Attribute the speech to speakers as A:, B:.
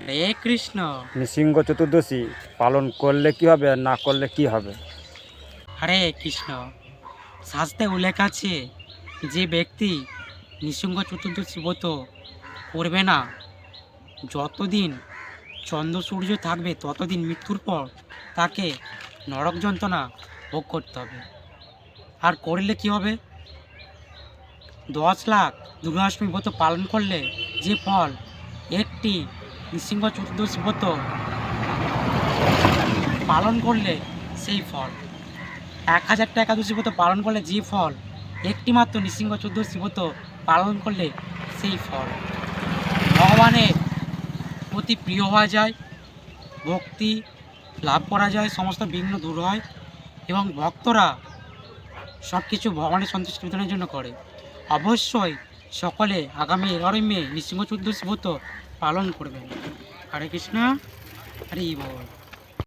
A: হরে কৃষ্ণ।
B: নৃসিংহ চতুর্দশী পালন করলে কি হবে আর না করলে কি হবে?
A: হরে কৃষ্ণ। শাস্ত্রে উল্লেখ আছে যে ব্যক্তি নৃসিংহ চতুর্দশী ব্রত করবে না, যতদিন চন্দ্র সূর্য থাকবে ততদিন মৃত্যুর পর তাকে নরক যন্ত্রণা ভোগ করতে হবে। আর করলে কি হবে? 10 লাখ দুর্গাষ্টমী ব্রত পালন করলে যে ফল, একটি নৃসিংহ চতুর্দশী ব্রত পালন করলে সেই ফল, 1000টা একাদশী ব্রত পালন করলে যে ফল, একটি মাত্র নৃসিংহ চতুর্দশী ব্রত পালন করলে সেই ফল। ভগবানের প্রতি প্রিয় হওয়া যায়, ভক্তি লাভ করা যায়, সমস্ত বিঘ্ন দূর হয় এবং ভক্তরা সব কিছু ভগবানের সন্তুষ্টি বিধানের জন্য করে। অবশ্যই সকলে আগামী 11ই মে নৃসিংহ চতুর্দশী ব্রত পালন করবেন। হরে কৃষ্ণ, হরি বল।